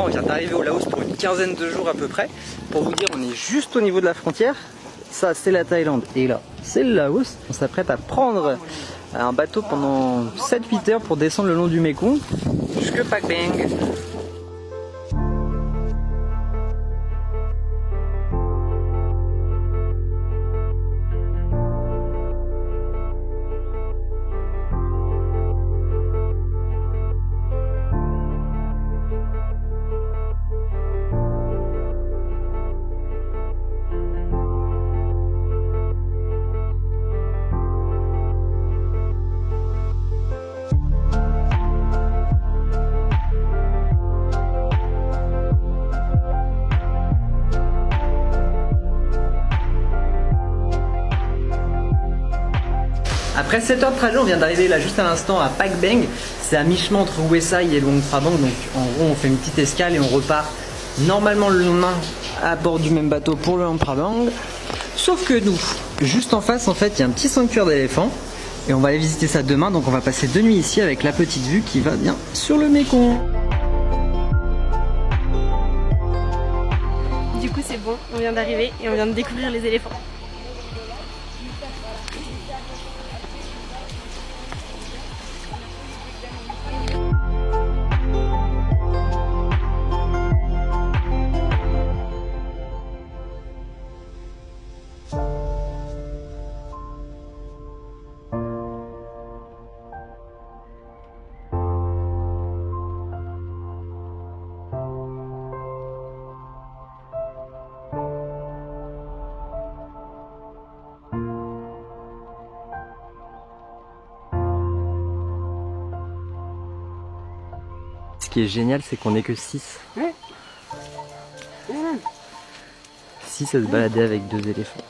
On vient d'arriver au Laos pour une quinzaine de jours à peu près. Pour vous dire, on est juste au niveau de la frontière. Ça, c'est la Thaïlande. Et là, c'est le Laos. On s'apprête à prendre un bateau pendant 7-8 heures pour descendre le long du Mekong jusque Pak Beng. Après 7 heures de trajet, on vient d'arriver là juste à l'instant à Pak Beng. C'est à mi-chemin entre Hue Sai et Luang Prabang. Donc en gros, on fait une petite escale et on repart normalement le lendemain à bord du même bateau pour le Luang Prabang. Sauf que nous, juste en face, en fait, il y a un petit sanctuaire d'éléphants. Et on va aller visiter ça demain. Donc on va passer 2 nuits ici avec la petite vue qui va bien sur le Mekong. Du coup, c'est bon, on vient d'arriver et on vient de découvrir les éléphants. Ce qui est génial, c'est qu'on n'est que 6. 6 à se balader avec 2 éléphants.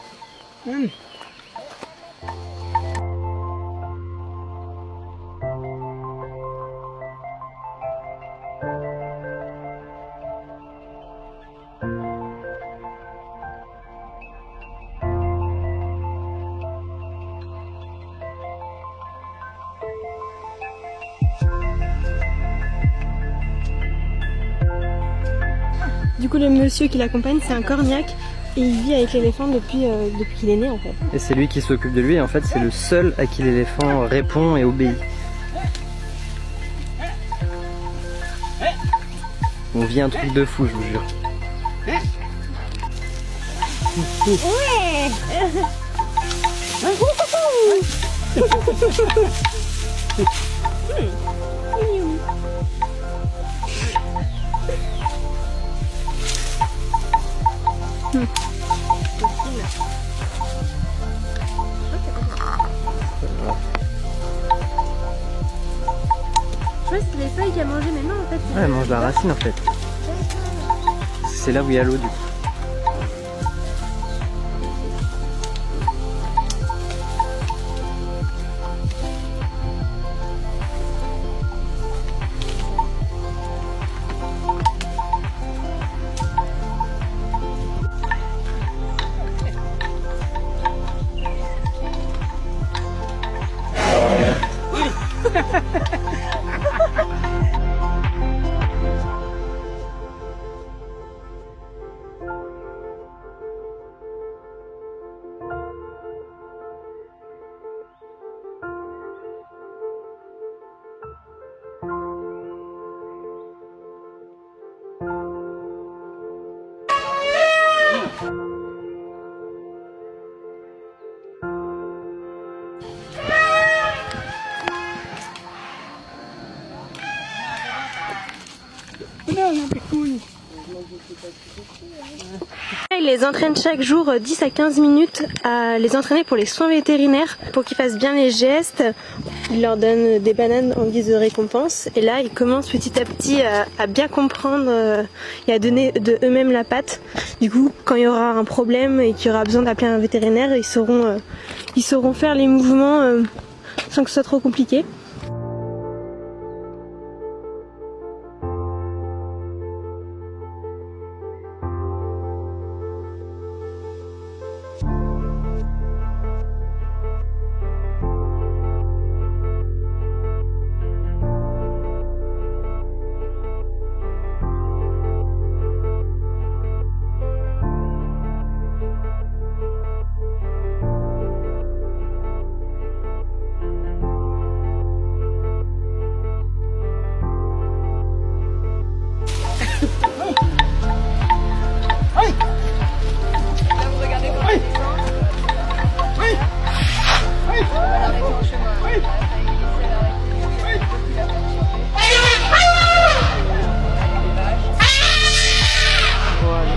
Du coup, le monsieur qui l'accompagne, c'est un corniaque et il vit avec l'éléphant depuis qu'il est né en fait. Et c'est lui qui s'occupe de lui et en fait c'est le seul à qui l'éléphant répond et obéit. On vit un truc de fou, je vous jure. Je crois que c'est les feuilles qu'il a mangé, mais non en fait. Ouais, elle mange la racine en fait. C'est là où il y a l'eau du coup. Il les entraîne chaque jour 10 à 15 minutes à les entraîner pour les soins vétérinaires, pour qu'ils fassent bien les gestes. Il leur donne des bananes en guise de récompense. Et là, ils commencent petit à petit à bien comprendre et à donner de eux-mêmes la patte. Du coup, quand il y aura un problème et qu'il y aura besoin d'appeler un vétérinaire, ils sauront faire les mouvements sans que ce soit trop compliqué.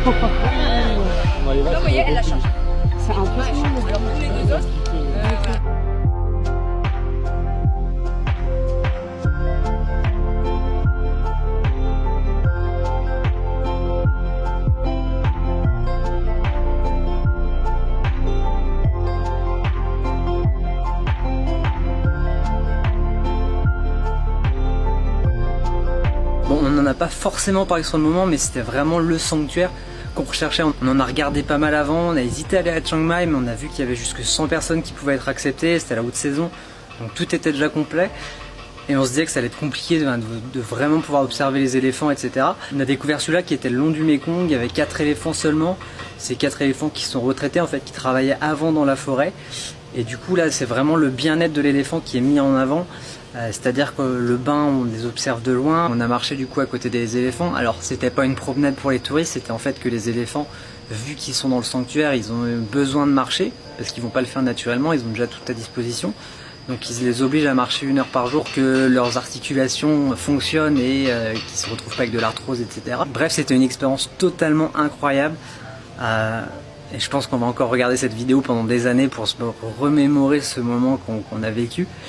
Vous voyez, elle a changé. C'est impressionnant. Alors tous les deux autres, Bon, on n'en a pas forcément parlé sur le moment, mais c'était vraiment le sanctuaire qu'on recherchait. On en a regardé pas mal avant, on a hésité à aller à Chiang Mai, mais on a vu qu'il y avait jusque 100 personnes qui pouvaient être acceptées, c'était la haute saison, donc tout était déjà complet. Et on se disait que ça allait être compliqué de vraiment pouvoir observer les éléphants, etc. On a découvert celui-là qui était le long du Mékong, il y avait 4 éléphants seulement. Ces 4 éléphants qui sont retraités, en fait, qui travaillaient avant dans la forêt. Et du coup là, c'est vraiment le bien-être de l'éléphant qui est mis en avant. C'est-à-dire que le bain, on les observe de loin. On a marché du coup à côté des éléphants. Alors c'était pas une promenade pour les touristes, c'était en fait que les éléphants, vu qu'ils sont dans le sanctuaire, ils ont besoin de marcher, parce qu'ils vont pas le faire naturellement, ils ont déjà tout à disposition. Donc ils les obligent à marcher 1 heure par jour, que leurs articulations fonctionnent et qu'ils se retrouvent pas avec de l'arthrose, etc. Bref, c'était une expérience totalement incroyable. Et je pense qu'on va encore regarder cette vidéo pendant des années pour se remémorer ce moment qu'on a vécu.